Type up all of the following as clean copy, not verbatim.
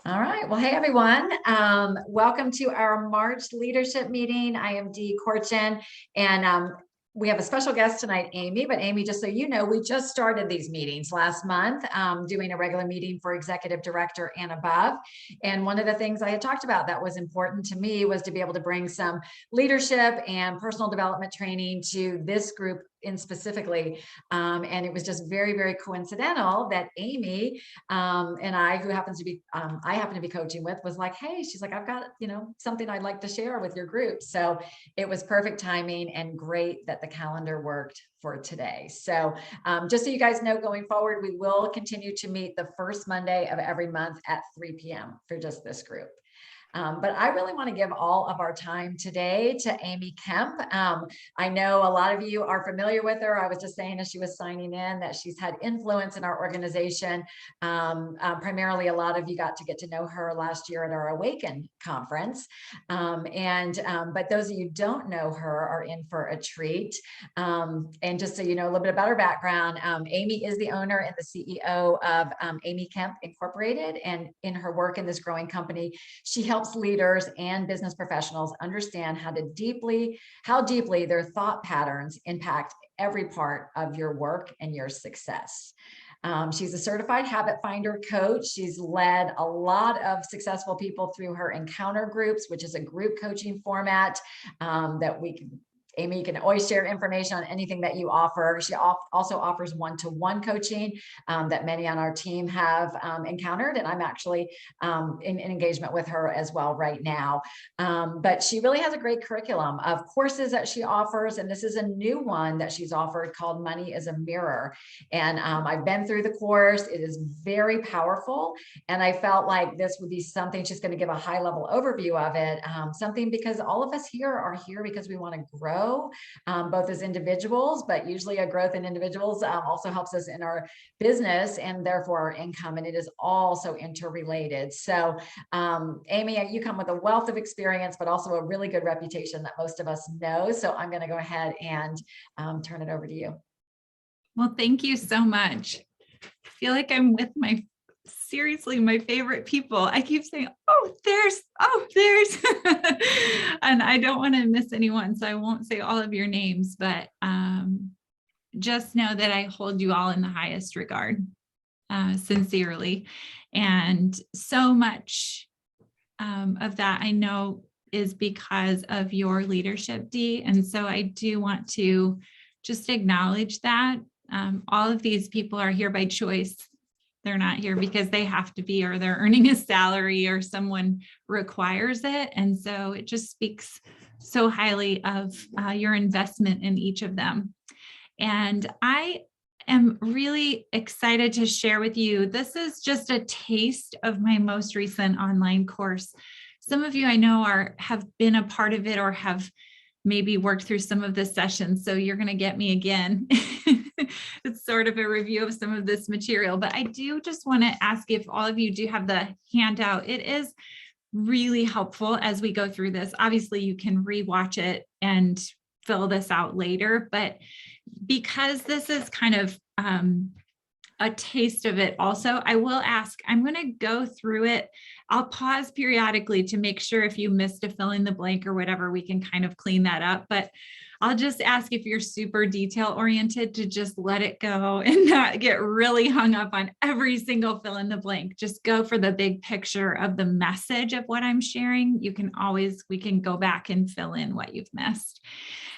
All right. Well, hey, everyone. Welcome to our March leadership meeting. I am Dee Corchin, and we have a special guest tonight, Amy. But Amy, just so you know, we just started these meetings last month, doing a regular meeting for executive director and above. And one of the things I had talked about that was important to me was to be able to bring some leadership and personal development training to this group in specifically. And it was just very, very coincidental that Amy and I, who happens to be, I happen to be coaching with, was like, hey, she's like, I've got, something I'd like to share with your group. So it was perfect timing and great that the calendar worked for today. So just so you guys know, going forward, we will continue to meet the first Monday of every month at 3 p.m. for just this group. But I really want to give all of our time today to Amy Kemp. I know a lot of you are familiar with her. I was just saying as she was signing in that she's had influence in our organization. Primarily, a lot of you got to get to know her last year at our Awaken conference. But those of you who don't know her are in for a treat. And just so you know a little bit about her background, Amy is the owner and the CEO of Amy Kemp Incorporated. And in her work in this growing company, she helps leaders and business professionals understand how deeply their thought patterns impact every part of your work and your success. She's a certified habit finder coach. She's led a lot of successful people through her encounter groups, which is a group coaching format that Amy, you can always share information on anything that you offer. She also offers one-to-one coaching that many on our team have encountered. And I'm actually in engagement with her as well right now. But she really has a great curriculum of courses that she offers. And this is a new one that she's offered called Money is a Mirror. And I've been through the course. It is very powerful. And I felt like this would be something, she's going to give a high level overview of it, something because all of us here are here because we want to grow. Both as individuals, but usually a growth in individuals also helps us in our business and therefore our income, and it is also interrelated. So Amy, you come with a wealth of experience, but also a really good reputation that most of us know. So I'm going to go ahead and turn it over to you. Well, thank you so much. I feel like I'm with my favorite people. I keep saying, oh, there's, and I don't want to miss anyone. So I won't say all of your names, but just know that I hold you all in the highest regard, sincerely. And so much of that I know is because of your leadership, Dee. And so I do want to just acknowledge that all of these people are here by choice. They're not here because they have to be, or they're earning a salary, or someone requires it. And so it just speaks so highly of your investment in each of them. And I am really excited to share with you, this is just a taste of my most recent online course. Some of you I know have been a part of it or have maybe worked through some of the sessions. So you're going to get me again. It's sort of a review of some of this material, but I do just want to ask if all of you do have the handout. It is really helpful as we go through this. Obviously, you can rewatch it and fill this out later, but because this is kind of a taste of it also, I will ask, I'm going to go through it. I'll pause periodically to make sure if you missed a fill in the blank or whatever, we can kind of clean that up. But I'll just ask if you're super detail oriented to just let it go and not get really hung up on every single fill in the blank. Just go for the big picture of the message of what I'm sharing. We can go back and fill in what you've missed.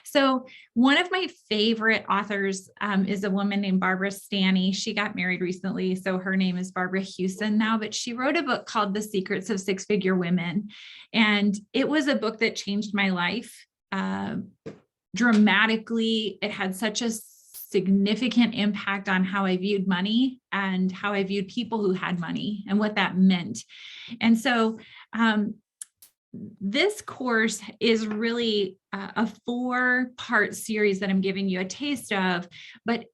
So one of my favorite authors is a woman named Barbara Stanny. She got married recently, so her name is Barbara Hewson now, but she wrote a book called The Secrets of Six-Figure Women. And it was a book that changed my life dramatically. It had such a significant impact on how I viewed money and how I viewed people who had money and what that meant. And so this course is really a 4-part series that I'm giving you a taste of, but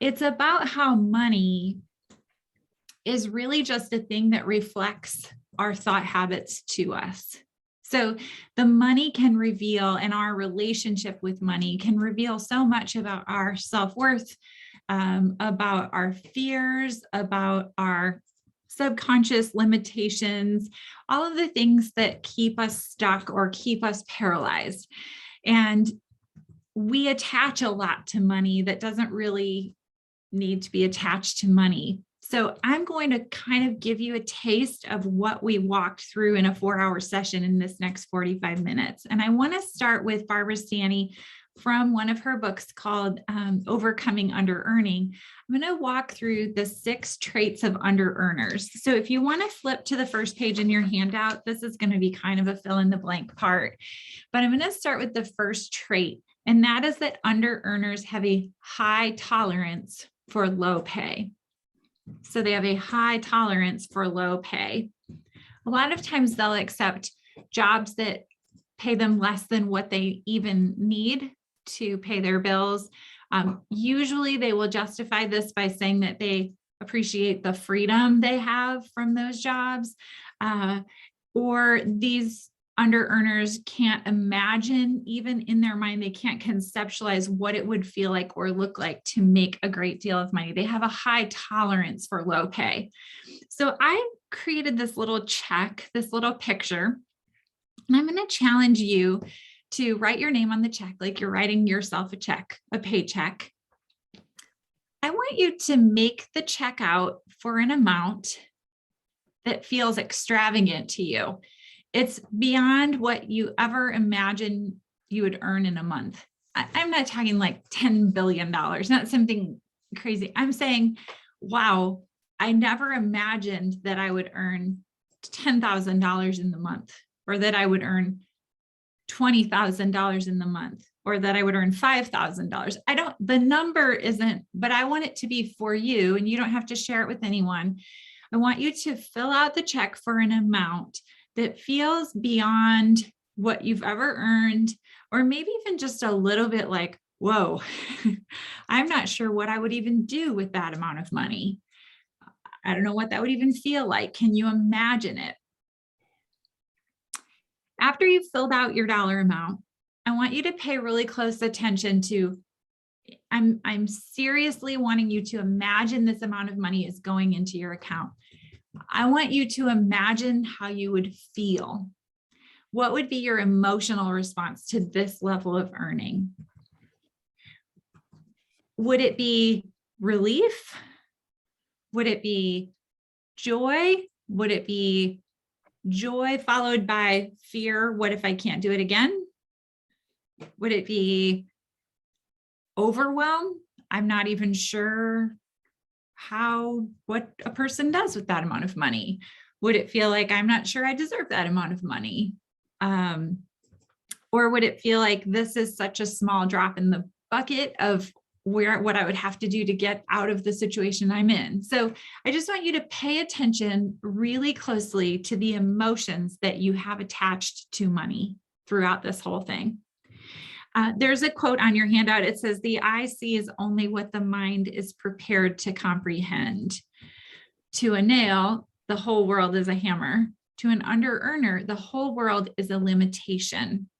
it's about how money is really just a thing that reflects our thought habits to us. So the money can reveal, and our relationship with money can reveal so much about our self-worth, about our fears, about our subconscious limitations, all of the things that keep us stuck or keep us paralyzed. And we attach a lot to money that doesn't really need to be attached to money. So I'm going to kind of give you a taste of what we walked through in a 4-hour session in this next 45 minutes. And I want to start with Barbara Stanny from one of her books called Overcoming Under Earning. I'm going to walk through the 6 traits of under earners. So if you want to flip to the first page in your handout, this is going to be kind of a fill in the blank part, but I'm going to start with the first trait. And that is that under earners have a high tolerance for low pay. So they have a high tolerance for low pay. A lot of times they'll accept jobs that pay them less than what they even need to pay their bills. Usually they will justify this by saying that they appreciate the freedom they have from those jobs, or these under earners can't imagine, even in their mind, they can't conceptualize what it would feel like or look like to make a great deal of money. They have a high tolerance for low pay. So I created this little check, this little picture, and I'm going to challenge you to write your name on the check like you're writing yourself a check, a paycheck. I want you to make the check out for an amount that feels extravagant to you. It's beyond what you ever imagined you would earn in a month. I'm not talking like $10 billion, not something crazy. I'm saying, wow, I never imagined that I would earn $10,000 in the month, or that I would earn $20,000 in the month, or that I would earn $5,000. The number isn't, but I want it to be for you, and you don't have to share it with anyone. I want you to fill out the check for an amount that feels beyond what you've ever earned, or maybe even just a little bit like, whoa, I'm not sure what I would even do with that amount of money. I don't know what that would even feel like. Can you imagine it? After you've filled out your dollar amount, I want you to pay really close attention to, I'm seriously wanting you to imagine this amount of money is going into your account. I want you to imagine how you would feel. What would be your emotional response to this level of earning? Would it be relief? Would it be joy? Would it be joy followed by fear? What if I can't do it again? Would it be overwhelm? I'm not even sure what a person does with that amount of money. Would it feel like I'm not sure I deserve that amount of money? Or would it feel like this is such a small drop in the bucket of what I would have to do to get out of the situation I'm in? So I just want you to pay attention really closely to the emotions that you have attached to money throughout this whole thing. There's a quote on your handout. It says, "The eye sees only what the mind is prepared to comprehend. To a nail, the whole world is a hammer. To an under earner, the whole world is a limitation."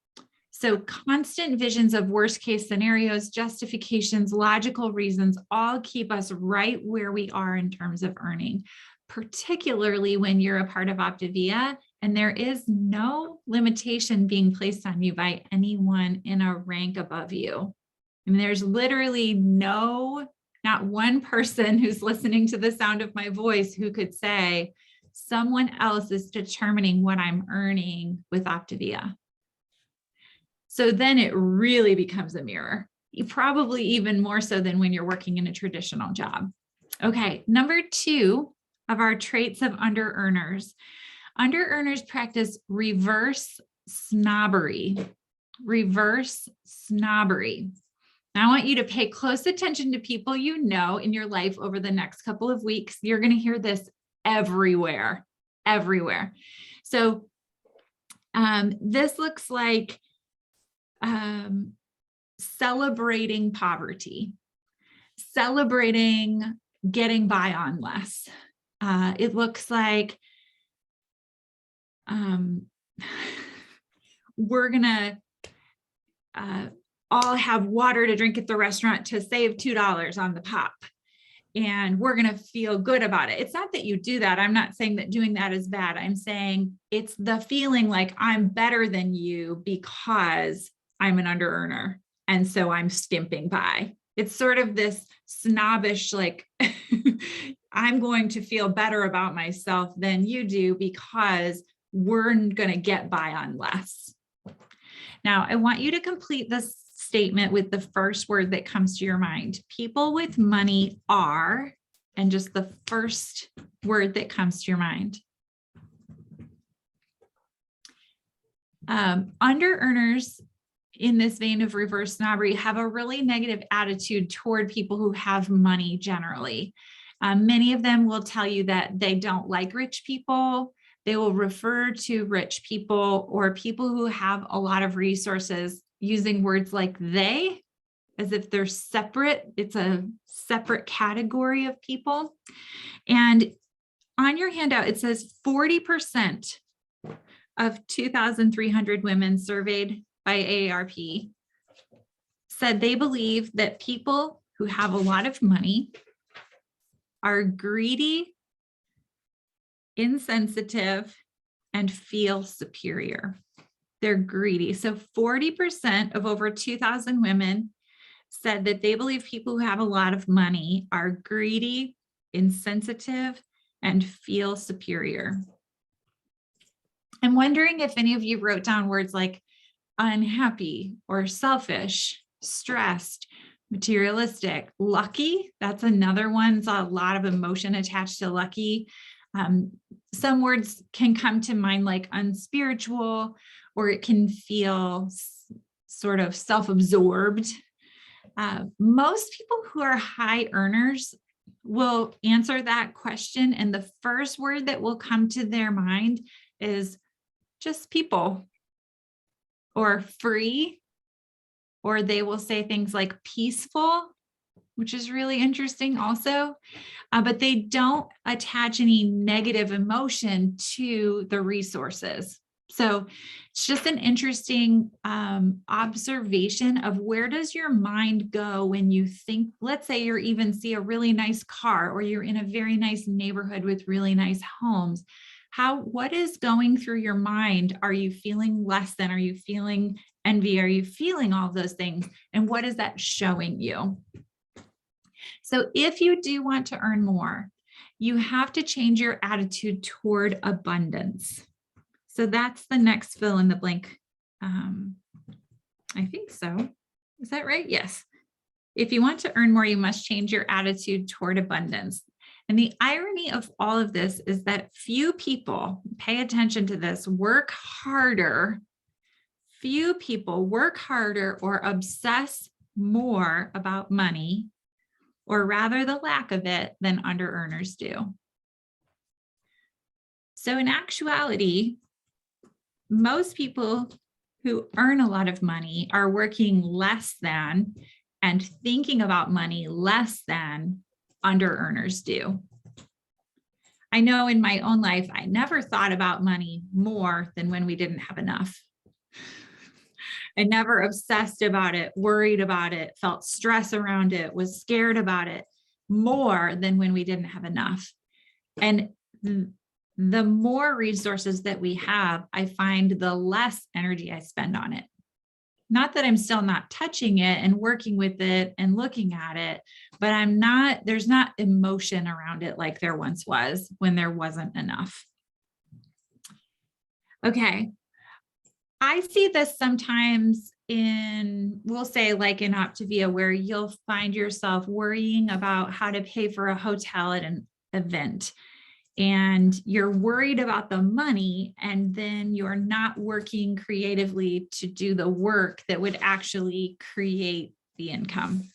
So constant visions of worst case scenarios, justifications, logical reasons, all keep us right where we are in terms of earning, particularly when you're a part of Optavia and there is no limitation being placed on you by anyone in a rank above you. I mean, there's literally not one person who's listening to the sound of my voice who could say, someone else is determining what I'm earning with Optavia. So then it really becomes a mirror, probably even more so than when you're working in a traditional job. Okay, number 2 of our traits of under earners. Under earners practice reverse snobbery. Reverse snobbery. Now, I want you to pay close attention to people you know in your life over the next couple of weeks. You're going to hear this everywhere, everywhere. So this looks like celebrating poverty, celebrating getting by on less. It looks like we're gonna all have water to drink at the restaurant to save $2 on the pop. and we're going to feel good about it. It's not that you do that. I'm not saying that doing that is bad. I'm saying it's the feeling like I'm better than you because I'm an under earner. And so I'm skimping by. It's sort of this snobbish, like, I'm going to feel better about myself than you do because we're going to get by on less. Now, I want you to complete this statement with the first word that comes to your mind. People with money are, and just the first word that comes to your mind. Under earners, in this vein of reverse snobbery, have a really negative attitude toward people who have money generally. Many of them will tell you that they don't like rich people. They will refer to rich people or people who have a lot of resources using words like they, as if they're separate. It's a separate category of people. And on your handout, it says 40% of 2,300 women surveyed by AARP said they believe that people who have a lot of money are greedy, insensitive, and feel superior. They're greedy. So 40% of over 2,000 women said that they believe people who have a lot of money are greedy, insensitive, and feel superior. I'm wondering if any of you wrote down words like unhappy or selfish, stressed, materialistic, lucky. That's another one. It's a lot of emotion attached to lucky. Some words can come to mind like unspiritual, or it can feel sort of self-absorbed. Most people who are high earners will answer that question, and the first word that will come to their mind is just people, or free, or they will say things like peaceful, which is really interesting also, but they don't attach any negative emotion to the resources. So it's just an interesting observation of where does your mind go when you think, let's say you even see a really nice car, or you're in a very nice neighborhood with really nice homes. What is going through your mind? Are you feeling less than? Are you feeling envy? Are you feeling all of those things? And what is that showing you? So if you do want to earn more, you have to change your attitude toward abundance. So that's the next fill in the blank. I think so. Is that right? Yes. If you want to earn more, you must change your attitude toward abundance. And the irony of all of this is that few people, pay attention to this, work harder. Few people work harder or obsess more about money, or rather the lack of it, than under earners do. So in actuality, most people who earn a lot of money are working less than and thinking about money less than under earners do. I know in my own life, I never thought about money more than when we didn't have enough. I never obsessed about it, worried about it, felt stress around it, was scared about it more than when we didn't have enough. And the more resources that we have, I find the less energy I spend on it. Not that I'm still not touching it and working with it and looking at it, but there's not emotion around it like there once was when there wasn't enough. Okay. I see this sometimes we'll say like in Optavia, where you'll find yourself worrying about how to pay for a hotel at an event. And you're worried about the money, and then you're not working creatively to do the work that would actually create the income.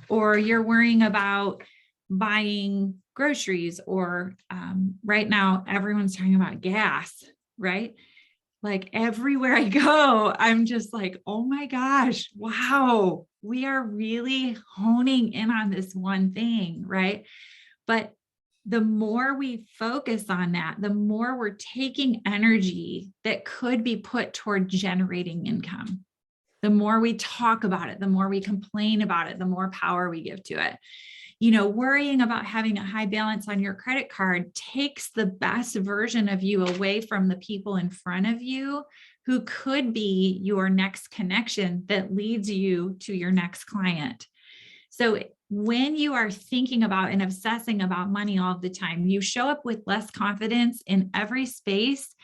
Or you're worrying about buying groceries, or right now, everyone's talking about gas, right? Like everywhere I go, I'm just like, oh my gosh, wow, we are really honing in on this one thing, right? But the more we focus on that, the more we're taking energy that could be put toward generating income. The more we talk about it, the more we complain about it, the more power we give to it. worrying about having a high balance on your credit card takes the best version of you away from the people in front of you who could be your next connection that leads you to your next client. So when you are thinking about and obsessing about money all the time, you show up with less confidence in every space.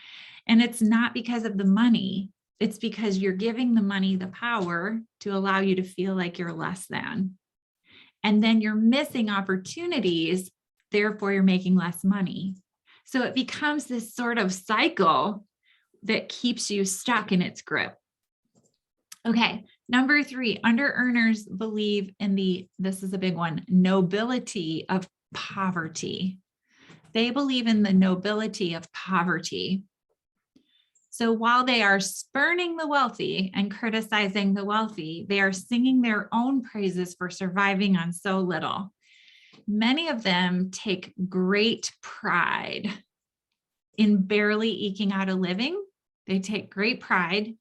And it's not because of the money. It's because you're giving the money the power to allow you to feel like you're less than. And then you're missing opportunities, therefore you're making less money. So it becomes this sort of cycle that keeps you stuck in its grip. Okay, number 3, under earners believe in this is a big one, nobility of poverty. They believe in the nobility of poverty. So while they are spurning the wealthy and criticizing the wealthy, they are singing their own praises for surviving on so little. Many of them take great pride in barely eking out a living. They take great pride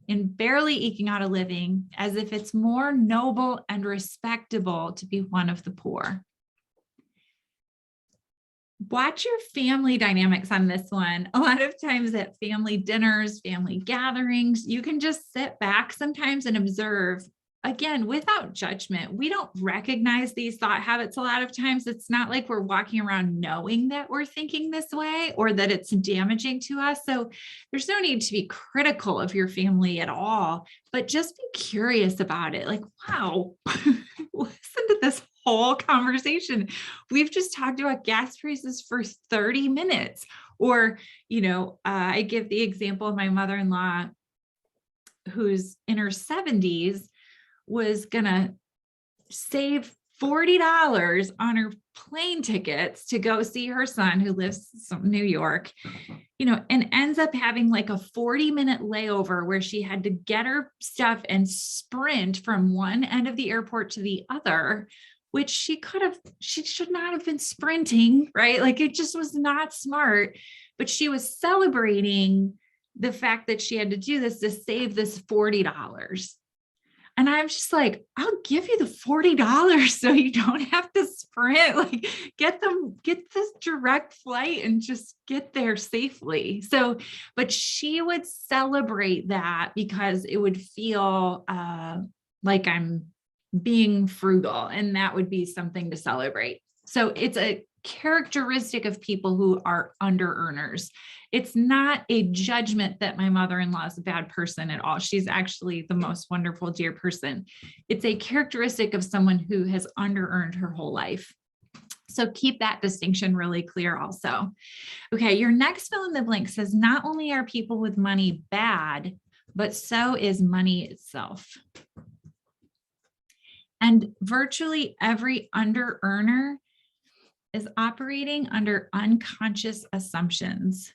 in barely eking out a living, as if it's more noble and respectable to be one of the poor. Watch your family dynamics on this one. A lot of times at family dinners, family gatherings, you can just sit back sometimes and observe, again, without judgment. We don't recognize these thought habits a lot of times. It's not like we're walking around knowing that we're thinking this way or that it's damaging to us. So there's no need to be critical of your family at all, but just be curious about it. Like, wow, listen to this whole conversation. We've just talked about gas prices for 30 minutes. Or, I give the example of my mother-in-law who's in her 70s was going to save $40 on her plane tickets to go see her son who lives in New York, and ends up having like a 40-minute layover where she had to get her stuff and sprint from one end of the airport to the other, which she should not have been sprinting, right? Like it just was not smart, but she was celebrating the fact that she had to do this to save this $40. And I'm just like, I'll give you the $40 so you don't have to sprint, like get this direct flight and just get there safely. So, but she would celebrate that because it would feel like I'm being frugal, and that would be something to celebrate. So it's a characteristic of people who are under earners. It's not a judgment that my mother-in-law is a bad person at all. She's actually the most wonderful, dear person. It's a characteristic of someone who has under-earned her whole life. So keep that distinction really clear also. Okay, your next fill in the blank says, not only are people with money bad, but so is money itself. And virtually every under earner is operating under unconscious assumptions,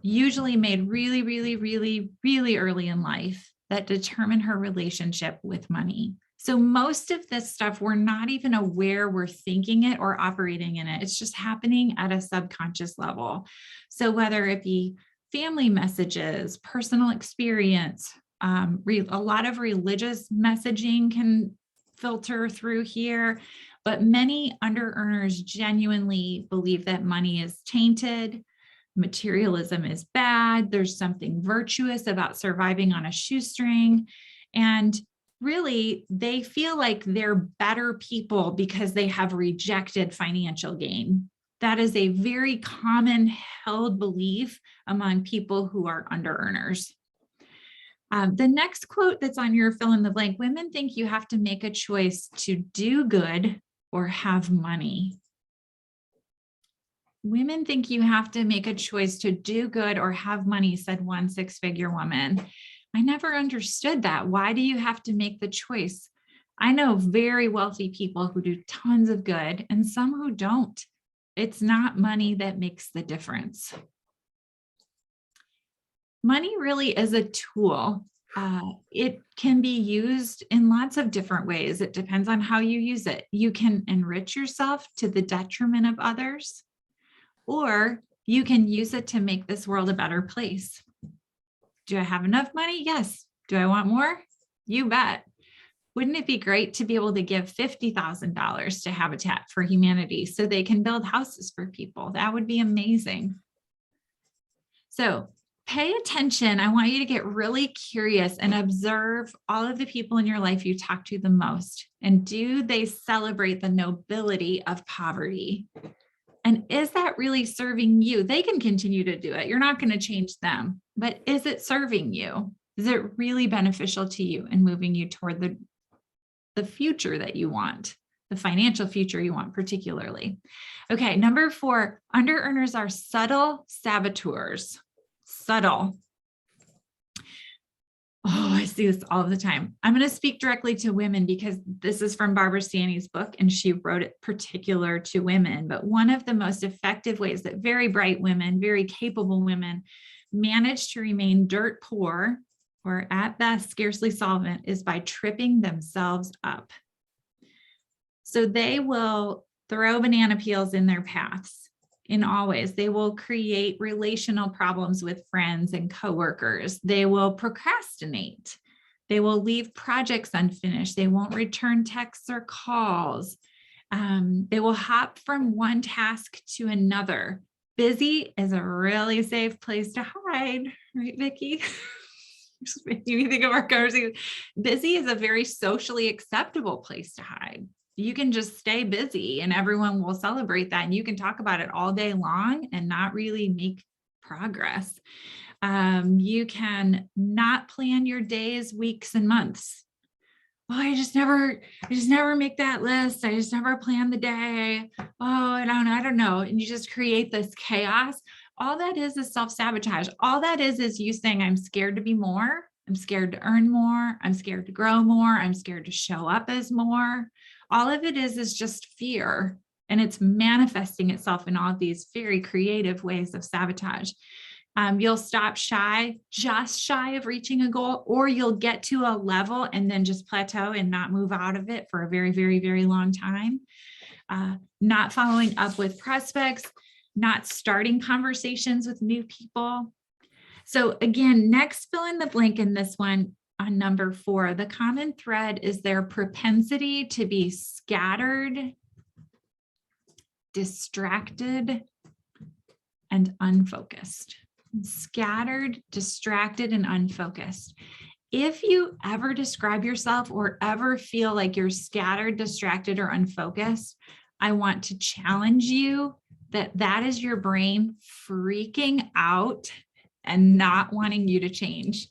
usually made really, really, really, really early in life, that determine her relationship with money. So most of this stuff, we're not even aware we're thinking it or operating in it. It's just happening at a subconscious level. So whether it be family messages, personal experience, a lot of religious messaging can filter through here, but many under earners genuinely believe that money is tainted, materialism is bad, there's something virtuous about surviving on a shoestring, and really they feel like they're better people because they have rejected financial gain. That is a very common held belief among people who are under earners. The next quote that's on your fill in the blank, women think you have to make a choice to do good or have money. Women think you have to make a choice to do good or have money, said one six-figure woman. I never understood that. Why do you have to make the choice? I know very wealthy people who do tons of good and some who don't. It's not money that makes the difference. Money really is a tool. It can be used in lots of different ways. It depends on how you use it. You can enrich yourself to the detriment of others, or you can use it to make this world a better place. Do I have enough money? Yes. Do I want more? You bet. Wouldn't it be great to be able to give $50,000 to Habitat for Humanity so they can build houses for people? That would be amazing. So pay attention. I want you to get really curious and observe all of the people in your life you talk to the most. And do they celebrate the nobility of poverty? And is that really serving you? They can continue to do it. You're not going to change them, but is it serving you? Is it really beneficial to you and moving you toward the future that you want, the financial future you want particularly? Okay, number 4, under earners are subtle saboteurs. Subtle. Oh, I see this all the time. I'm going to speak directly to women because this is from Barbara Stanny's book and she wrote it particular to women. But one of the most effective ways that very bright women, very capable women manage to remain dirt poor or at best scarcely solvent is by tripping themselves up. So they will throw banana peels in their paths. In all ways, they will create relational problems with friends and coworkers. They will procrastinate. They will leave projects unfinished. They won't return texts or calls. They will hop from one task to another. Busy is a really safe place to hide, right, Vicki? Just making me think of our conversation. Busy is a very socially acceptable place to hide. You can just stay busy and everyone will celebrate that. And you can talk about it all day long and not really make progress. You can not plan your days, weeks, and months. Oh, I just never make that list. I just never plan the day. Oh, I don't know. And you just create this chaos. All that is self-sabotage. All that is you saying, I'm scared to be more. I'm scared to earn more. I'm scared to grow more. I'm scared to show up as more. All of it is just fear. And it's manifesting itself in all of these very creative ways of sabotage. You'll stop just shy of reaching a goal, or you'll get to a level and then just plateau and not move out of it for a very, very, very long time. Not following up with prospects, not starting conversations with new people. So again, next fill in the blank in this one on number 4, the common thread is their propensity to be scattered, distracted, and unfocused. Scattered, distracted, and unfocused. If you ever describe yourself or ever feel like you're scattered, distracted, or unfocused, I want to challenge you that is your brain freaking out and not wanting you to change,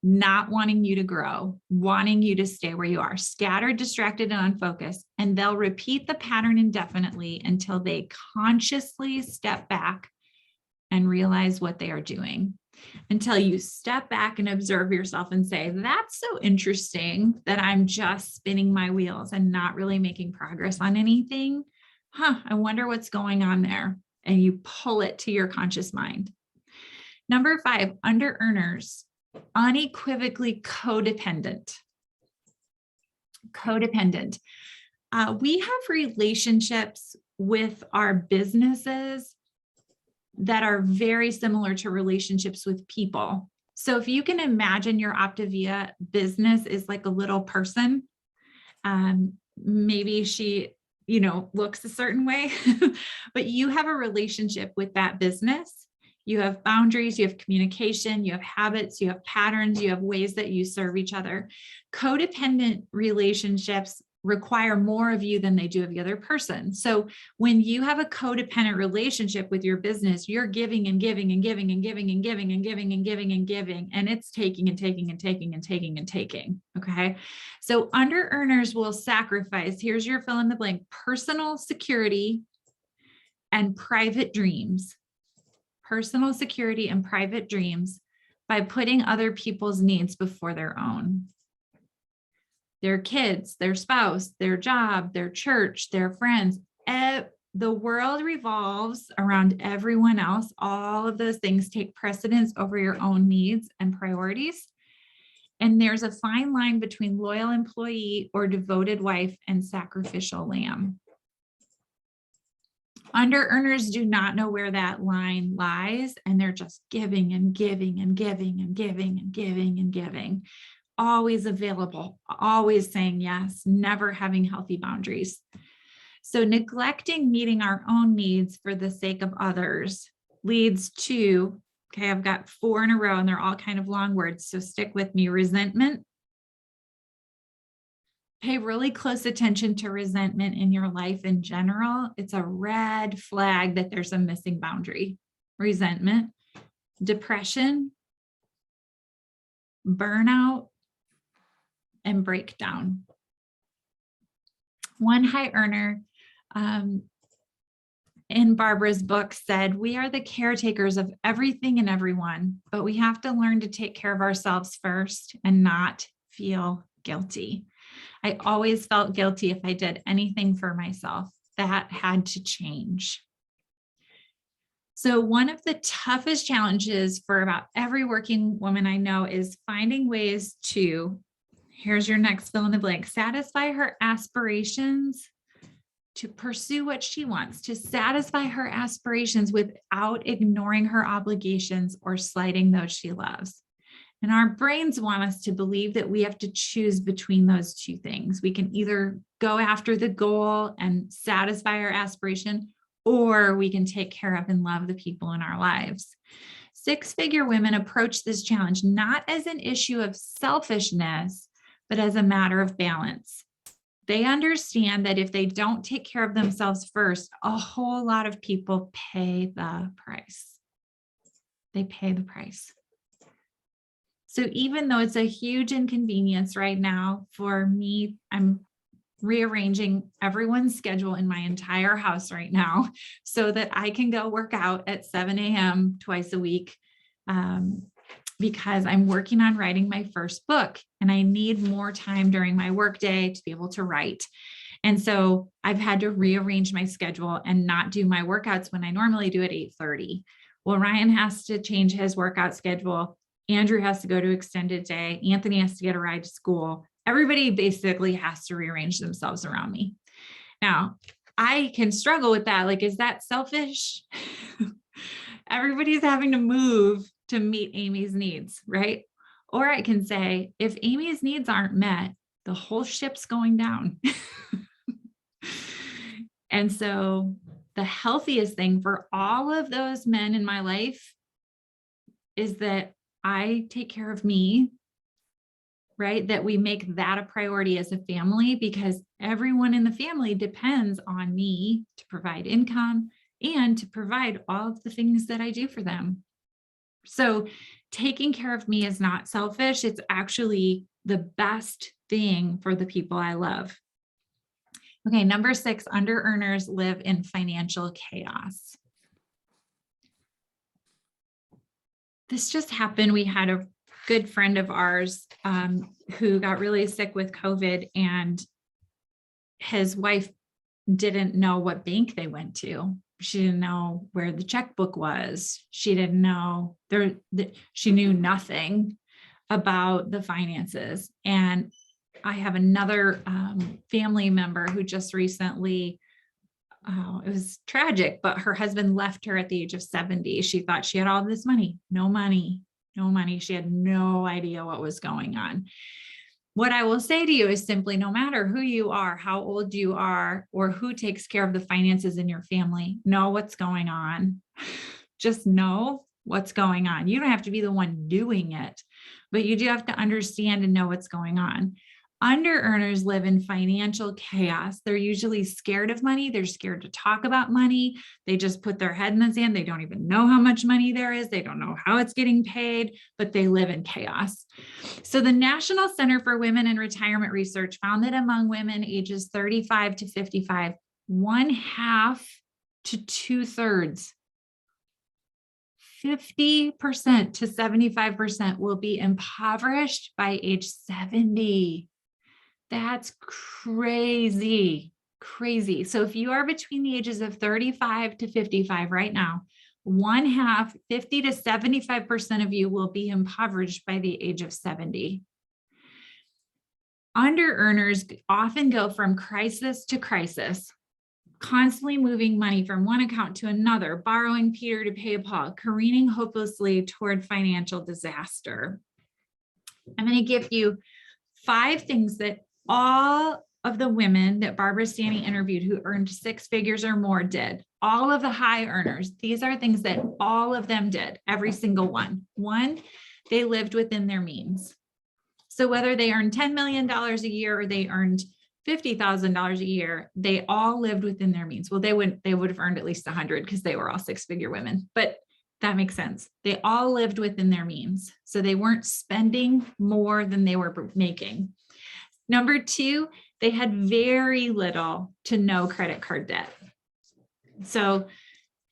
not wanting you to grow, wanting you to stay where you are, scattered, distracted, and unfocused. And they'll repeat the pattern indefinitely until they consciously step back and realize what they are doing. Until you step back and observe yourself and say, that's so interesting that I'm just spinning my wheels and not really making progress on anything. I wonder what's going on there. And you pull it to your conscious mind. Number 5, under earners, unequivocally codependent. Codependent. We have relationships with our businesses that are very similar to relationships with people. So if you can imagine your Optavia business is like a little person, maybe she, looks a certain way, but you have a relationship with that business. You have boundaries, you have communication, you have habits, you have patterns, you have ways that you serve each other. Codependent relationships require more of you than they do of the other person. So when you have a codependent relationship with your business, you're giving and giving and giving and giving and giving and giving and giving and giving, and it's taking and taking and taking and taking and taking. Okay. So under earners will sacrifice, here's your fill in the blank, personal security and private dreams. Personal security and private dreams by putting other people's needs before their own. Their kids, their spouse, their job, their church, their friends. The world revolves around everyone else. All of those things take precedence over your own needs and priorities. And there's a fine line between loyal employee or devoted wife and sacrificial lamb. Under earners do not know where that line lies, and they're just giving and giving and giving and giving and giving and giving. always available, always saying yes, never having healthy boundaries. So neglecting meeting our own needs for the sake of others leads to, okay, I've got 4 in a row and they're all kind of long words, so stick with me. Resentment. Pay really close attention to resentment in your life in general. It's a red flag that there's a missing boundary. Resentment, depression, burnout, and breakdown. One high earner in Barbara's book said, "We are the caretakers of everything and everyone, but we have to learn to take care of ourselves first and not feel guilty." I always felt guilty if I did anything for myself. That had to change. So one of the toughest challenges for about every working woman I know is finding ways to, here's your next fill in the blank, satisfy her aspirations, to pursue what she wants, to satisfy her aspirations without ignoring her obligations or slighting those she loves. And our brains want us to believe that we have to choose between those two things. We can either go after the goal and satisfy our aspiration, or we can take care of and love the people in our lives. 6-figure women approach this challenge not as an issue of selfishness, but as a matter of balance. They understand that if they don't take care of themselves first, a whole lot of people pay the price. They pay the price. So even though it's a huge inconvenience right now for me, I'm rearranging everyone's schedule in my entire house right now so that I can go work out at 7 a.m. twice a week, because I'm working on writing my first book and I need more time during my workday to be able to write. And so I've had to rearrange my schedule and not do my workouts when I normally do at 8:30. Well, Ryan has to change his workout schedule. Andrew has to go to extended day. Anthony has to get a ride to school. Everybody basically has to rearrange themselves around me. Now, I can struggle with that. Like, is that selfish? Everybody's having to move to meet Amy's needs, right? Or I can say, if Amy's needs aren't met, the whole ship's going down. And so the healthiest thing for all of those men in my life is that I take care of me, right? That we make that a priority as a family, because everyone in the family depends on me to provide income and to provide all of the things that I do for them. So taking care of me is not selfish. It's actually the best thing for the people I love. Okay, number 6, under earners live in financial chaos. This just happened. We had a good friend of ours who got really sick with COVID, and his wife didn't know what bank they went to. She didn't know where the checkbook was. She didn't know she knew nothing about the finances. And I have another family member who just recently, it was tragic, but her husband left her at the age of 70. She thought she had all this money. No money, no money. She had no idea what was going on. What I will say to you is simply, no matter who you are, how old you are, or who takes care of the finances in your family, know what's going on. Just know what's going on. You don't have to be the one doing it, but you do have to understand and know what's going on. Under earners live in financial chaos. They're usually scared of money. They're scared to talk about money. They just put their head in the sand. They don't even know how much money there is. They don't know how it's getting paid, but they live in chaos. So the National Center for Women in Retirement Research found that among women ages 35 to 55, 1/2 to 2/3, 50% to 75% will be impoverished by age 70. That's crazy, crazy. So if you are between the ages of 35 to 55 right now, 1/2, 50 to 75% of you will be impoverished by the age of 70. Under earners often go from crisis to crisis, constantly moving money from one account to another, borrowing Peter to pay Paul, careening hopelessly toward financial disaster. I'm going to give you 5 things that all of the women that Barbara Stanny interviewed who earned 6 figures or more did. All of the high earners, these are things that all of them did, every single one. One, they lived within their means. So whether they earned $10 million a year or they earned $50,000 a year, they all lived within their means. Well, they would have earned at least 100 because they were all 6-figure women, but that makes sense. They all lived within their means. So they weren't spending more than they were making. Number 2, they had very little to no credit card debt. So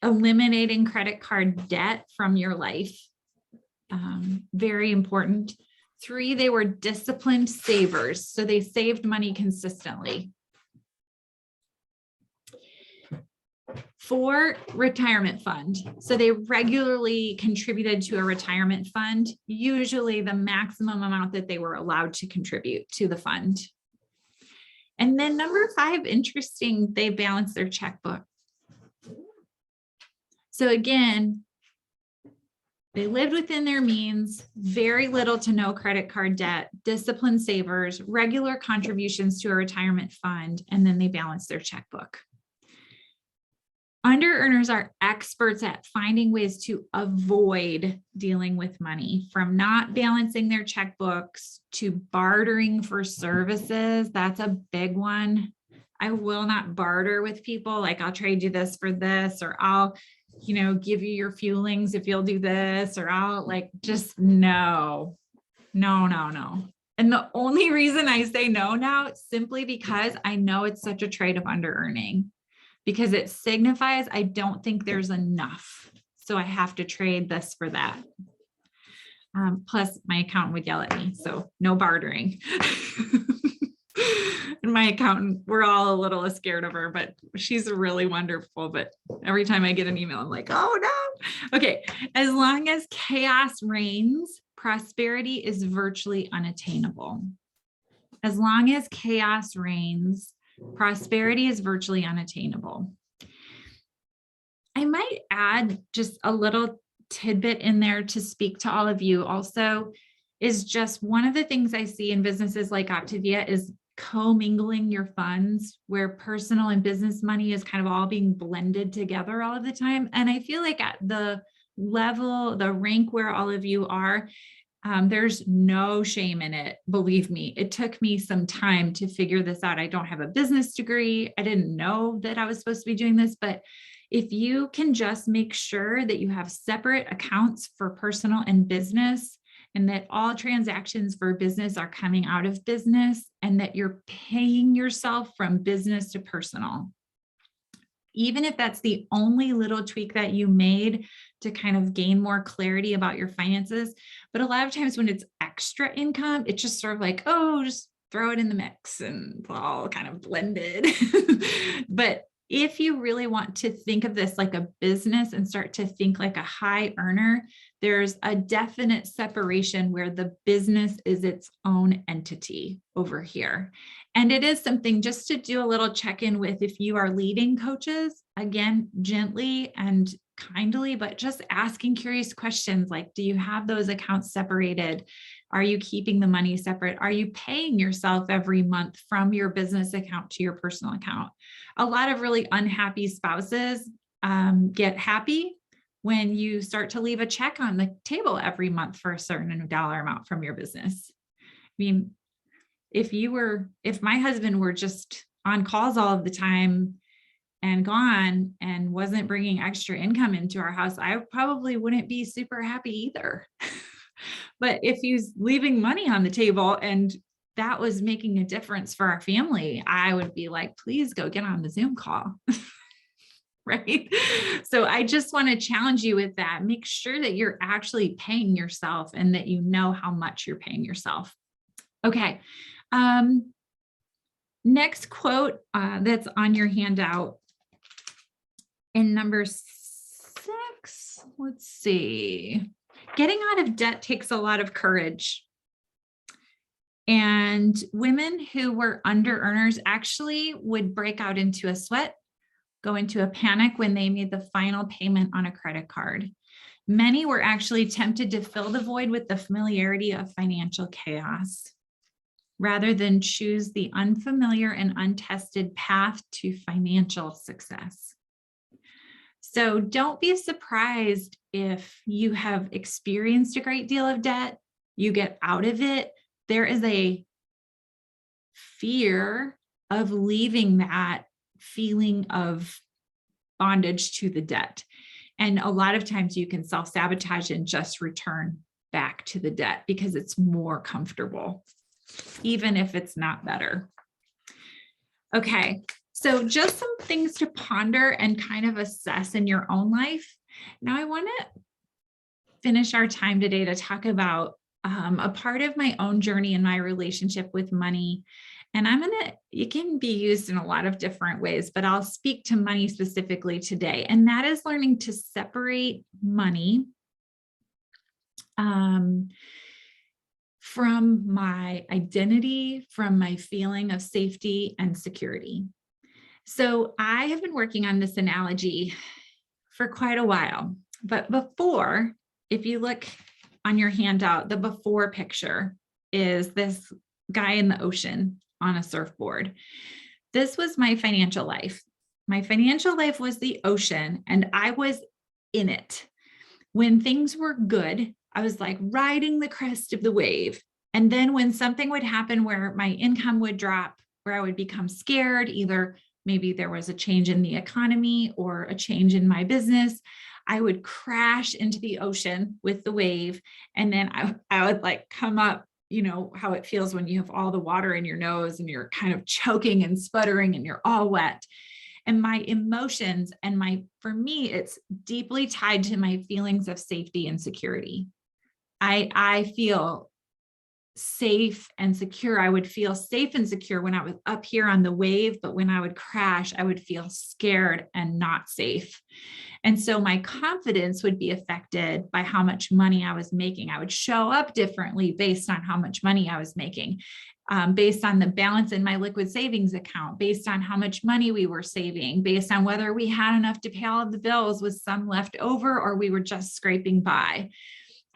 eliminating credit card debt from your life, very important. 3, they were disciplined savers. So they saved money consistently. 4, retirement fund. So they regularly contributed to a retirement fund, usually the maximum amount that they were allowed to contribute to the fund. And then number 5, interesting, they balanced their checkbook. So again, they lived within their means, very little to no credit card debt, disciplined savers, regular contributions to a retirement fund, and then they balanced their checkbook. Under earners are experts at finding ways to avoid dealing with money, from not balancing their checkbooks to bartering for services. That's a big one. I will not barter with people. Like, I'll trade you this for this, or I'll, give you your fuelings if you'll do this, or I'll just no. And the only reason I say no now is simply because I know it's such a trait of under earning, because it signifies I don't think there's enough. So I have to trade this for that. Plus my accountant would yell at me, so no bartering. And my accountant, we're all a little scared of her, but she's really wonderful. But every time I get an email, I'm like, oh no. Okay. As long as chaos reigns, prosperity is virtually unattainable. As long as chaos reigns, prosperity is virtually unattainable. I might add just a little tidbit in there to speak to all of you also, is just one of the things I see in businesses like Optavia is commingling your funds, where personal and business money is kind of all being blended together all of the time. And I feel like at the level, the rank where all of you are, there's no shame in it. Believe me, it took me some time to figure this out. I don't have a business degree. I didn't know that I was supposed to be doing this, but if you can just make sure that you have separate accounts for personal and business, and that all transactions for business are coming out of business, and that you're paying yourself from business to personal, even if that's the only little tweak that you made to kind of gain more clarity about your finances. But a lot of times when it's extra income, it's just sort of like, oh, just throw it in the mix and it's all kind of blended. But if you really want to think of this like a business and start to think like a high earner, there's a definite separation where the business is its own entity over here. And it is something just to do a little check-in with if you are leading coaches, again, gently and kindly, but just asking curious questions like, do you have those accounts separated? Are you keeping the money separate? Are you paying yourself every month from your business account to your personal account? A lot of really unhappy spouses get happy when you start to leave a check on the table every month for a certain dollar amount from your business. I mean, if my husband were just on calls all of the time and gone and wasn't bringing extra income into our house, I probably wouldn't be super happy either. But if he's leaving money on the table and that was making a difference for our family, I would be like, please go get on the Zoom call. Right? So I just want to challenge you with that. Make sure that you're actually paying yourself and that you know how much you're paying yourself. Okay. Next quote that's on your handout in number 6, let's see. Getting out of debt takes a lot of courage. And women who were under earners actually would break out into a sweat, go into a panic when they made the final payment on a credit card. Many were actually tempted to fill the void with the familiarity of financial chaos, rather than choose the unfamiliar and untested path to financial success. So don't be surprised if you have experienced a great deal of debt, you get out of it. There is a fear of leaving that feeling of bondage to the debt. And a lot of times you can self-sabotage and just return back to the debt because it's more comfortable, even if it's not better. Okay, so just some things to ponder and kind of assess in your own life. Now I want to finish our time today to talk about a part of my own journey in my relationship with money. And it can be used in a lot of different ways, but I'll speak to money specifically today. And that is learning to separate money from my identity, from my feeling of safety and security. So I have been working on this analogy for quite a while, but before, if you look on your handout, the before picture is this guy in the ocean on a surfboard. This was my financial life. My financial life was the ocean and I was in it. When things were good, I was like riding the crest of the wave. And then when something would happen where my income would drop, where I would become scared, either maybe there was a change in the economy or a change in my business, I would crash into the ocean with the wave. And then I would like come up, you know, how it feels when you have all the water in your nose and you're kind of choking and sputtering and you're all wet. And my emotions for me, it's deeply tied to my feelings of safety and security. I feel safe and secure. I would feel safe and secure when I was up here on the wave, but when I would crash, I would feel scared and not safe. And so my confidence would be affected by how much money I was making. I would show up differently based on how much money I was making, based on the balance in my liquid savings account, based on how much money we were saving, based on whether we had enough to pay all of the bills with some left over or we were just scraping by.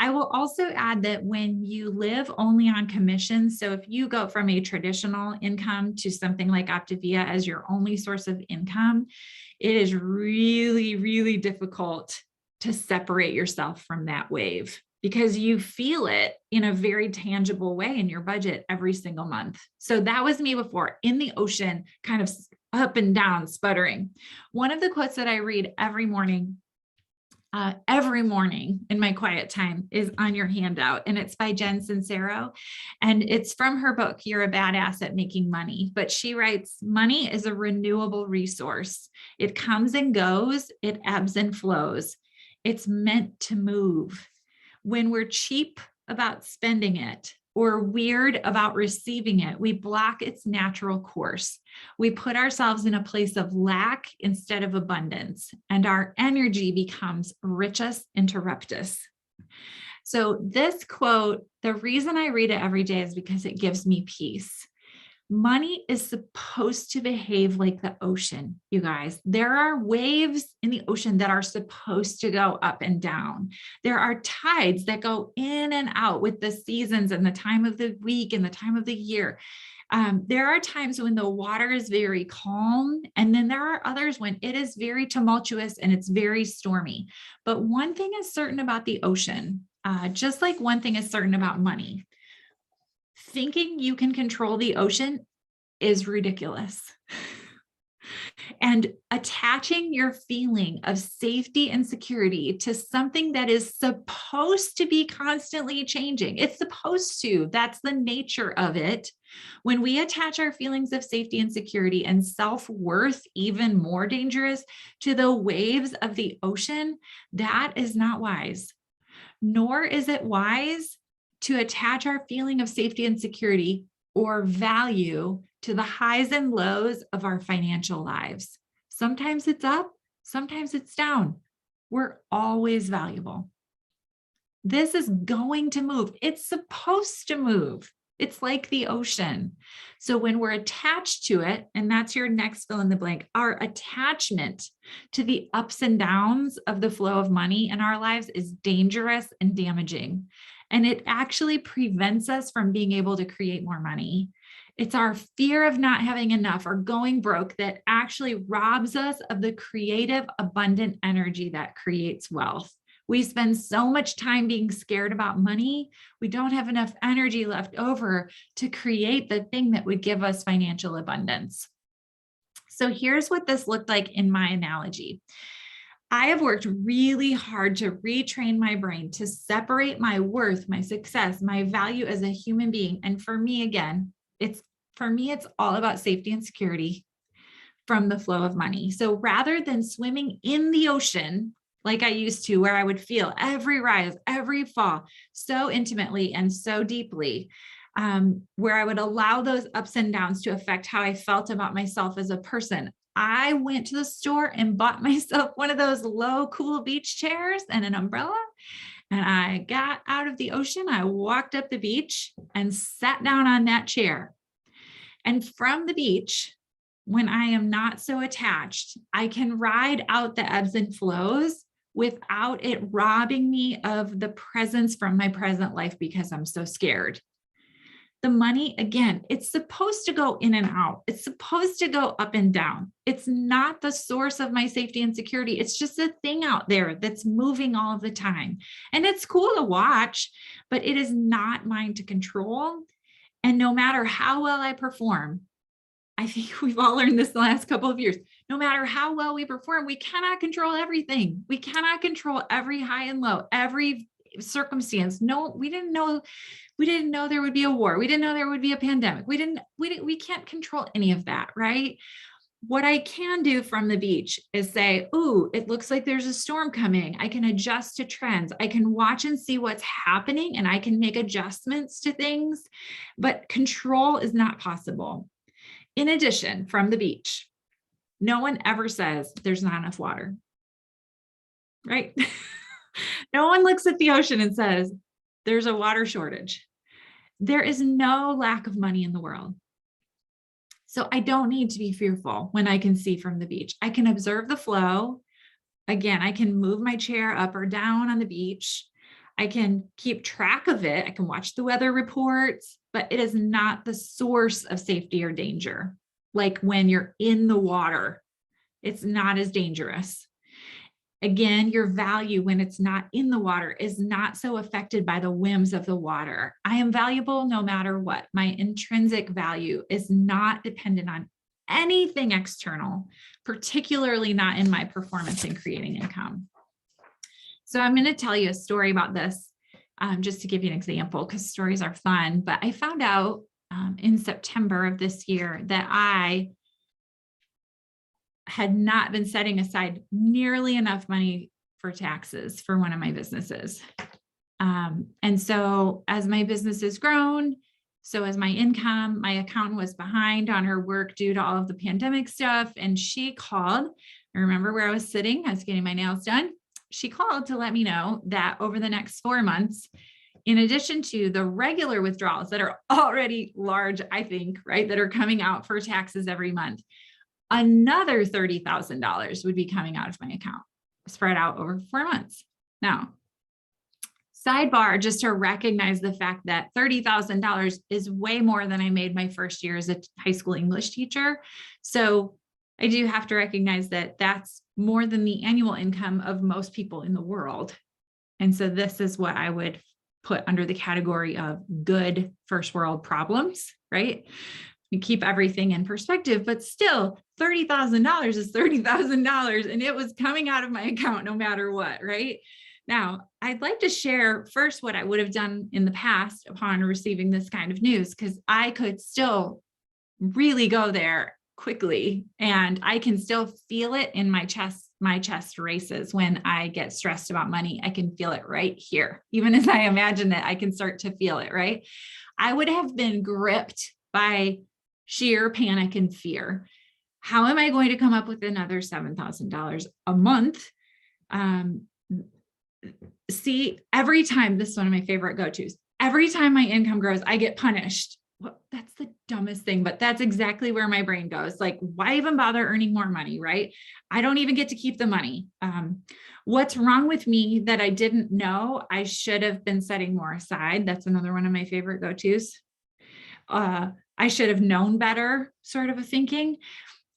I will also add that when you live only on commissions, so if you go from a traditional income to something like Optavia as your only source of income, it is really, really difficult to separate yourself from that wave because you feel it in a very tangible way in your budget every single month. So that was me before, in the ocean, kind of up and down, sputtering. One of the quotes that I read every morning in my quiet time is on your handout, and it's by Jen Sincero, and it's from her book, You're a Badass at Making Money. But she writes, money is a renewable resource. It comes and goes, it ebbs and flows. It's meant to move. When we're cheap about spending it or weird about receiving it, we block its natural course. We put ourselves in a place of lack instead of abundance, and our energy becomes richus interruptus. So this quote, the reason I read it every day is because it gives me peace. Money is supposed to behave like the ocean, you guys. There are waves in the ocean that are supposed to go up and down. There are tides that go in and out with the seasons and the time of the week and the time of the year. There are times when the water is very calm, and then there are others when it is very tumultuous and it's very stormy. But one thing is certain about the ocean, just like one thing is certain about money. Thinking you can control the ocean is ridiculous. And attaching your feeling of safety and security to something that is supposed to be constantly changing. It's supposed to, that's the nature of it. When we attach our feelings of safety and security and self-worth, even more dangerous, to the waves of the ocean, that is not wise. Nor is it wise to attach our feeling of safety and security or value to the highs and lows of our financial lives. Sometimes it's up, sometimes it's down. We're always valuable. This is going to move. It's supposed to move. It's like the ocean. So when we're attached to it, and that's your next fill in the blank, our attachment to the ups and downs of the flow of money in our lives is dangerous and damaging. And it actually prevents us from being able to create more money. It's our fear of not having enough or going broke that actually robs us of the creative, abundant energy that creates wealth. We spend so much time being scared about money. We don't have enough energy left over to create the thing that would give us financial abundance. So here's what this looked like in my analogy. I have worked really hard to retrain my brain to separate my worth, my success, my value as a human being. And for me, again, it's all about safety and security from the flow of money. So rather than swimming in the ocean, like I used to, where I would feel every rise, every fall so intimately and so deeply, where I would allow those ups and downs to affect how I felt about myself as a person. I went to the store and bought myself one of those low, cool beach chairs and an umbrella. And I got out of the ocean. I walked up the beach and sat down on that chair. And from the beach, when I am not so attached, I can ride out the ebbs and flows without it robbing me of the presence from my present life because I'm so scared. The money, again, it's supposed to go in and out. It's supposed to go up and down. It's not the source of my safety and security. It's just a thing out there that's moving all of the time. And it's cool to watch, but it is not mine to control. And no matter how well I perform, I think we've all learned this the last couple of years. No matter how well we perform, we cannot control everything. We cannot control every high and low, every circumstance. No, we didn't know there would be a war. We didn't know there would be a pandemic. We can't control any of that, right? What I can do from the beach is say, ooh, it looks like there's a storm coming. I can adjust to trends. I can watch and see what's happening and I can make adjustments to things, but control is not possible. In addition, from the beach, no one ever says there's not enough water, right? No one looks at the ocean and says there's a water shortage. There is no lack of money in the world. So I don't need to be fearful when I can see from the beach. I can observe the flow. Again, I can move my chair up or down on the beach. I can keep track of it. I can watch the weather reports, but it is not the source of safety or danger. Like when you're in the water, it's not as dangerous. Again, your value when it's not in the water is not so affected by the whims of the water. I am valuable no matter what. My intrinsic value is not dependent on anything external, particularly not in my performance in creating income. So I'm going to tell you a story about this, just to give you an example, because stories are fun. But I found out in September of this year that I had not been setting aside nearly enough money for taxes for one of my businesses. And so as my business has grown, so as my income, my accountant was behind on her work due to all of the pandemic stuff. And she called, I remember where I was sitting, I was getting my nails done. She called to let me know that over the next 4 months, in addition to the regular withdrawals that are already large, I think, right, that are coming out for taxes every month, another $30,000 would be coming out of my account, spread out over 4 months. Now, sidebar, just to recognize the fact that $30,000 is way more than I made my first year as a high school English teacher. So I do have to recognize that that's more than the annual income of most people in the world. And so this is what I would put under the category of good first world problems, right? You keep everything in perspective, but still $30,000 is $30,000 and it was coming out of my account no matter what, right? Now, I'd like to share first what I would have done in the past upon receiving this kind of news, because I could still really go there quickly and I can still feel it in my chest races when I get stressed about money. I can feel it right here. Even as I imagine it, I can start to feel it, right? I would have been gripped by sheer panic and fear. How am I going to come up with another $7,000 a month? See, every time, this is one of my favorite go-tos, every time my income grows, I get punished. Well, that's the dumbest thing, but that's exactly where my brain goes. Like, why even bother earning more money, right? I don't even get to keep the money. What's wrong with me that I didn't know I should have been setting more aside? That's another one of my favorite go-tos. I should have known better, sort of a thinking.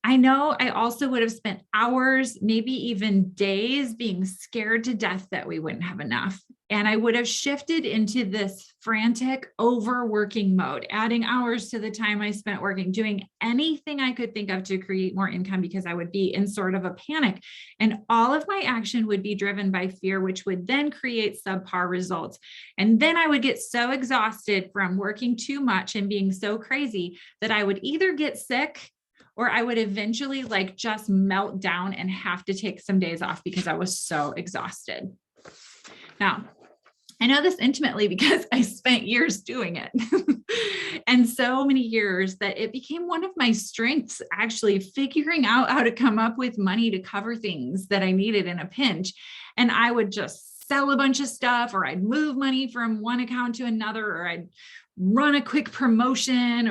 I know I also would have spent hours, maybe even days, being scared to death that we wouldn't have enough. And I would have shifted into this frantic overworking mode, adding hours to the time I spent working, doing anything I could think of to create more income because I would be in sort of a panic. And all of my action would be driven by fear, which would then create subpar results. And then I would get so exhausted from working too much and being so crazy that I would either get sick or I would eventually like just melt down and have to take some days off because I was so exhausted. Now, I know this intimately because I spent years doing it and so many years that it became one of my strengths, actually figuring out how to come up with money to cover things that I needed in a pinch. And I would just sell a bunch of stuff, or I'd move money from one account to another, or I'd run a quick promotion,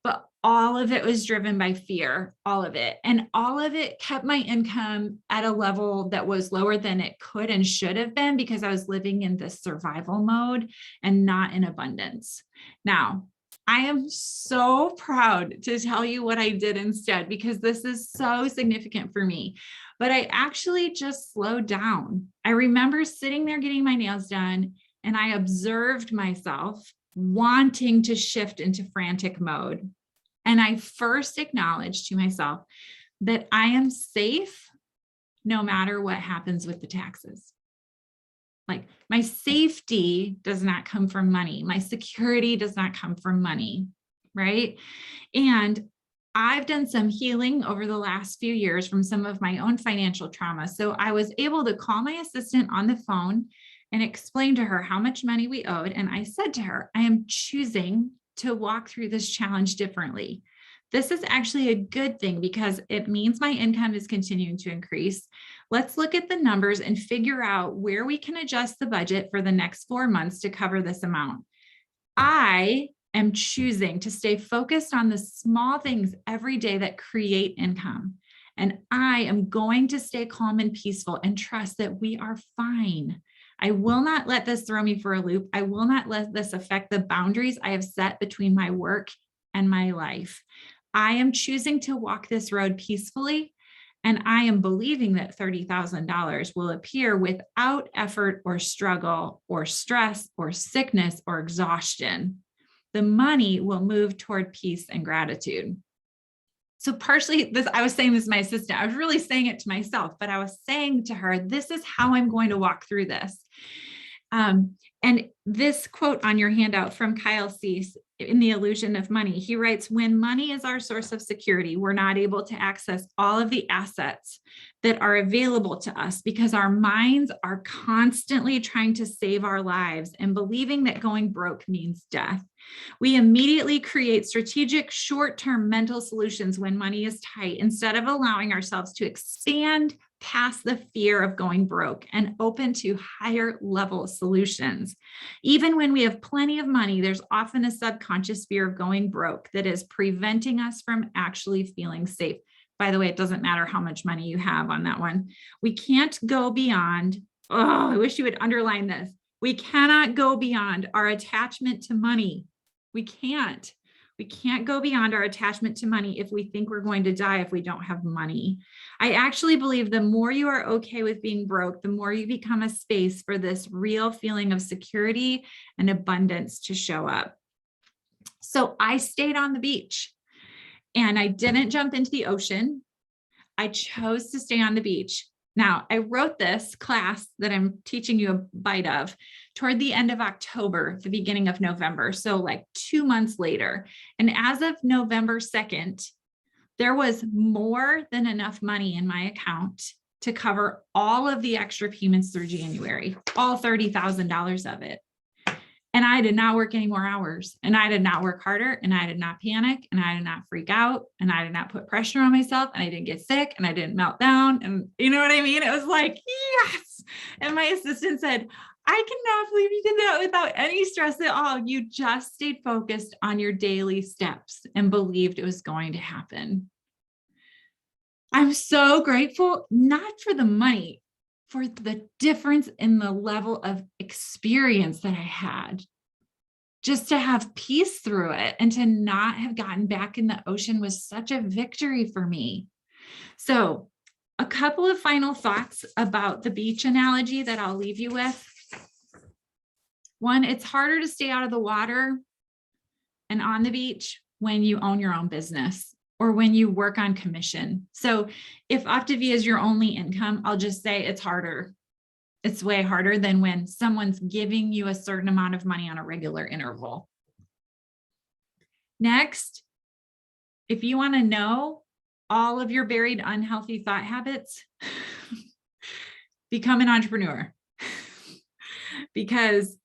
but all of it was driven by fear, all of it. And all of it kept my income at a level that was lower than it could and should have been because I was living in this survival mode and not in abundance. Now, I am so proud to tell you what I did instead, because this is so significant for me. But I actually just slowed down. I remember sitting there getting my nails done, and I observed myself wanting to shift into frantic mode. And I first acknowledged to myself that I am safe no matter what happens with the taxes. Like, my safety does not come from money. My security does not come from money, right? And I've done some healing over the last few years from some of my own financial trauma. So I was able to call my assistant on the phone and explain to her how much money we owed. And I said to her, I am choosing to walk through this challenge differently. This is actually a good thing because it means my income is continuing to increase. Let's look at the numbers and figure out where we can adjust the budget for the next 4 months to cover this amount. I am choosing to stay focused on the small things every day that create income. And I am going to stay calm and peaceful and trust that we are fine. I will not let this throw me for a loop. I will not let this affect the boundaries I have set between my work and my life. I am choosing to walk this road peacefully, and I am believing that $30,000 will appear without effort or struggle or stress or sickness or exhaustion. The money will move toward peace and gratitude. So partially this, I was saying this to my assistant, I was really saying it to myself, but I was saying to her, this is how I'm going to walk through this. And this quote on your handout from Kyle Cease in The Illusion of Money, he writes, when money is our source of security, we're not able to access all of the assets that are available to us because our minds are constantly trying to save our lives and believing that going broke means death. We immediately create strategic short-term mental solutions when money is tight instead of allowing ourselves to expand past the fear of going broke and open to higher level solutions. Even when we have plenty of money, there's often a subconscious fear of going broke that is preventing us from actually feeling safe. By the way, it doesn't matter how much money you have on that one. We can't go beyond, oh, I wish you would underline this. We cannot go beyond our attachment to money. We can't. We can't go beyond our attachment to money if we think we're going to die if we don't have money. I actually believe the more you are okay with being broke, the more you become a space for this real feeling of security and abundance to show up. So I stayed on the beach and I didn't jump into the ocean. I chose to stay on the beach. Now, I wrote this class that I'm teaching you a bite of toward the end of October, the beginning of November. So like 2 months later. And as of November 2nd, there was more than enough money in my account to cover all of the extra payments through January, all $30,000 of it. And I did not work any more hours, and I did not work harder, and I did not panic, and I did not freak out, and I did not put pressure on myself, and I didn't get sick, and I didn't melt down. And you know what I mean? It was like, yes. And my assistant said, I cannot believe you did that without any stress at all. You just stayed focused on your daily steps and believed it was going to happen. I'm so grateful, not for the money, for the difference in the level of experience that I had. Just to have peace through it and to not have gotten back in the ocean was such a victory for me. So, a couple of final thoughts about the beach analogy that I'll leave you with. One, it's harder to stay out of the water and on the beach when you own your own business or when you work on commission. So if Optavia is your only income, I'll just say it's harder. It's way harder than when someone's giving you a certain amount of money on a regular interval. Next, if you want to know all of your buried unhealthy thought habits, become an entrepreneur. Because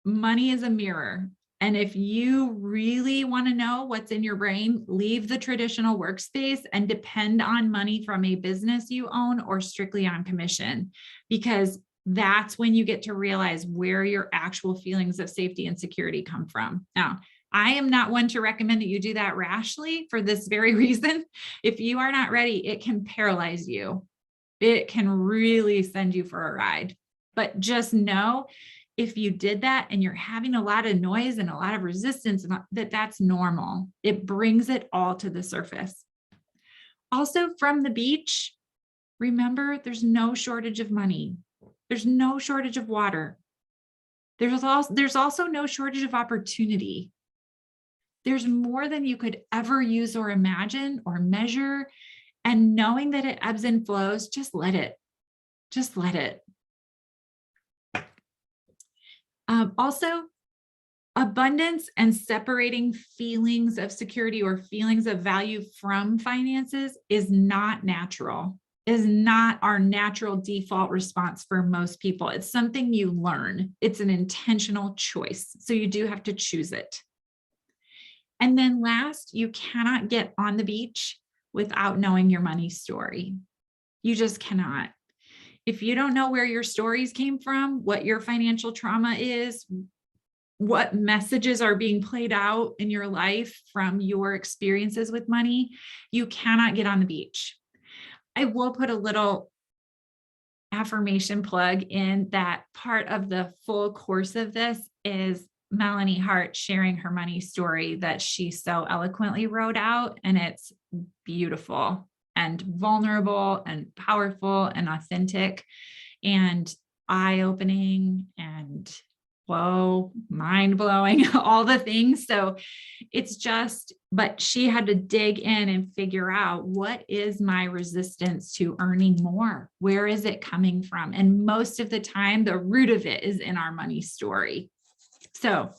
money is a mirror. And if you really want to know what's in your brain, leave the traditional workspace and depend on money from a business you own or strictly on commission, because that's when you get to realize where your actual feelings of safety and security come from. Now, I am not one to recommend that you do that rashly for this very reason. If you are not ready, it can paralyze you. It can really send you for a ride. But just know, if you did that and you're having a lot of noise and a lot of resistance, that's normal. It brings it all to the surface. Also, from the beach, remember, there's no shortage of money. There's no shortage of water. There's also no shortage of opportunity. There's more than you could ever use or imagine or measure. And knowing that it ebbs and flows, just let it. Just let it. Also, abundance and separating feelings of security or feelings of value from finances is not natural, is not our natural default response for most people. It's something you learn. It's an intentional choice. So you do have to choose it. And then last, you cannot get on the beach without knowing your money story. You just cannot. If you don't know where your stories came from, what your financial trauma is, what messages are being played out in your life from your experiences with money, you cannot get on the beach. I will put a little affirmation plug in that part of the full course of this is Melanie Hart sharing her money story that she so eloquently wrote out, and it's beautiful and vulnerable and powerful and authentic and eye-opening and whoa, mind-blowing, all the things. So it's just, but she had to dig in and figure out, what is my resistance to earning more? Where is it coming from? And most of the time, the root of it is in our money story. So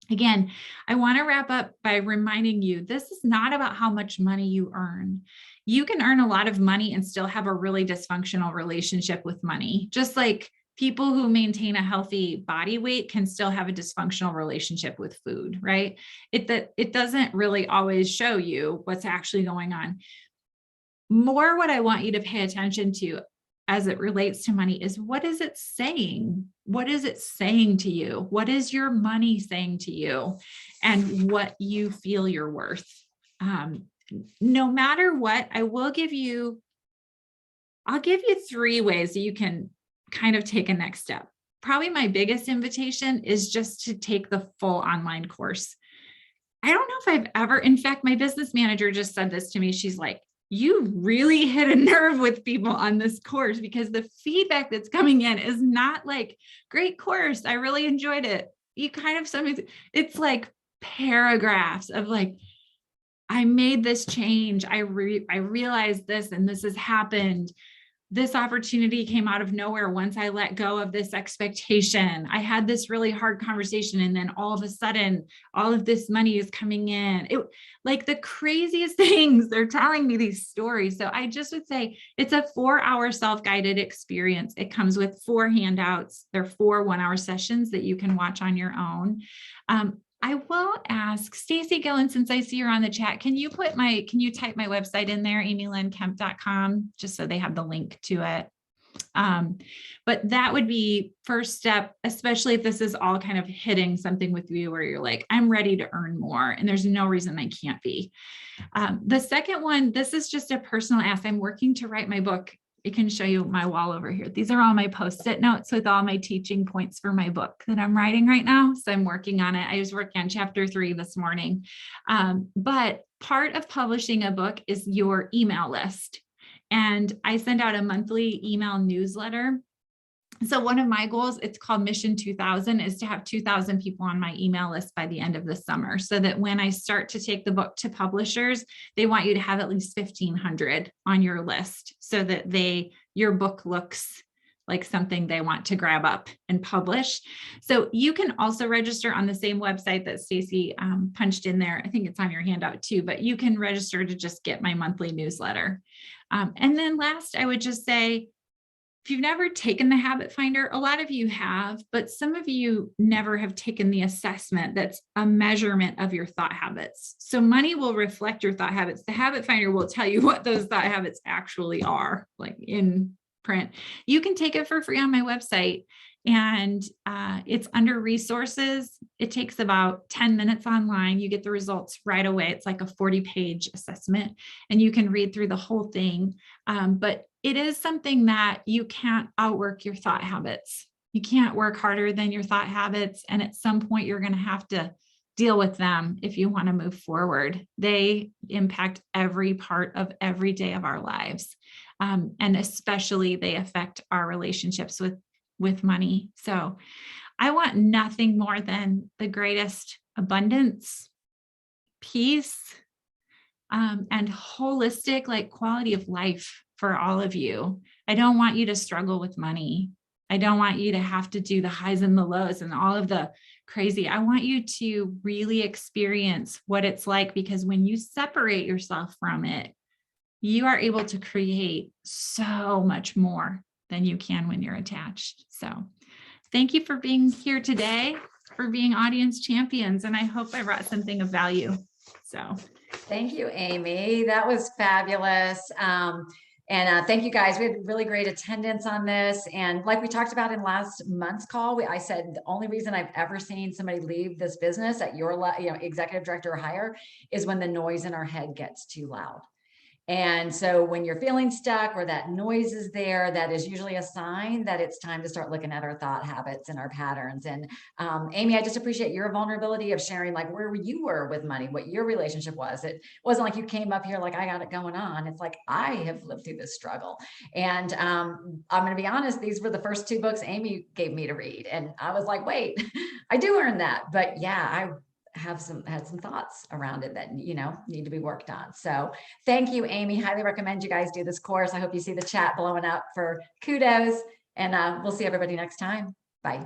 again, I want to wrap up by reminding you, this is not about how much money you earn. You can earn a lot of money and still have a really dysfunctional relationship with money. Just like people who maintain a healthy body weight can still have a dysfunctional relationship with food, right? It doesn't really always show you what's actually going on. More, what I want you to pay attention to as it relates to money is, what is it saying? What is it saying to you? What is your money saying to you? And what you feel you're worth. No matter what, I'll give you 3 ways that you can kind of take a next step. Probably my biggest invitation is just to take the full online course. I don't know if I've ever, in fact, my business manager just said this to me. She's like, you really hit a nerve with people on this course, because the feedback that's coming in is not like, great course, I really enjoyed it. You kind of, sometimes it's like paragraphs of like, I made this change. I realized this and this has happened. this opportunity came out of nowhere once I let go of this expectation. I had this really hard conversation, and then all of a sudden, all of this money is coming in. It, like the craziest things, they're telling me these stories. So I just would say it's a 4-hour self-guided experience. It comes with 4 handouts. They're 4 one-hour sessions that you can watch on your own. I will ask Stacy Gillen, since I see you're on the chat, can you type my website in there, amylynkemp.com, just so they have the link to it. But that would be first step, especially if this is all kind of hitting something with you where you're like, I'm ready to earn more and there's no reason I can't be. The second one, this is just a personal ask. I'm working to write my book. I can show you my wall over here. These are all my Post-it notes with all my teaching points for my book that I'm writing right now. So I'm working on it. I was working on chapter 3 this morning. But part of publishing a book is your email list. And I send out a monthly email newsletter. So one of my goals, it's called Mission 2000, is to have 2,000 people on my email list by the end of the summer, so that when I start to take the book to publishers, they want you to have at least 1,500 on your list so that your book looks like something they want to grab up and publish. So you can also register on the same website that Stacy punched in there. I think it's on your handout too, but you can register to just get my monthly newsletter. And then last, I would just say, if you've never taken the Habit Finder, a lot of you have, but some of you never have taken the assessment that's a measurement of your thought habits. So money will reflect your thought habits. The Habit Finder will tell you what those thought habits actually are, like in print. You can take it for free on my website, and it's under resources. It takes about 10 minutes online. You get the results right away. It's like a 40-page assessment, and you can read through the whole thing. But it is something that you can't outwork your thought habits. You can't work harder than your thought habits. And at some point, you're going to have to deal with them if you want to move forward. They impact every part of every day of our lives. And especially they affect our relationships with money. So I want nothing more than the greatest abundance, peace, and holistic, like, quality of life for all of you. I don't want you to struggle with money. I don't want you to have to do the highs and the lows and all of the crazy. I want you to really experience what it's like, because when you separate yourself from it, you are able to create so much more than you can when you're attached. So thank you for being here today, for being audience champions. And I hope I brought something of value. So thank you, Amy. That was fabulous. And thank you guys. We had really great attendance on this. And like we talked about in last month's call, I said the only reason I've ever seen somebody leave this business at your executive director or higher is when the noise in our head gets too loud. And so when you're feeling stuck or that noise is there, that is usually a sign that it's time to start looking at our thought habits and our patterns. And Amy, I just appreciate your vulnerability of sharing like where you were with money, what your relationship was. It wasn't like you came up here like, I got it going on. It's like, I have lived through this struggle. And I'm going to be honest, these were the first 2 books Amy gave me to read. And I was like, wait, I do earn that. But yeah, I had some thoughts around it that, need to be worked on. So thank you, Amy. Highly recommend you guys do this course. I hope you see the chat blowing up for kudos, and we'll see everybody next time. Bye.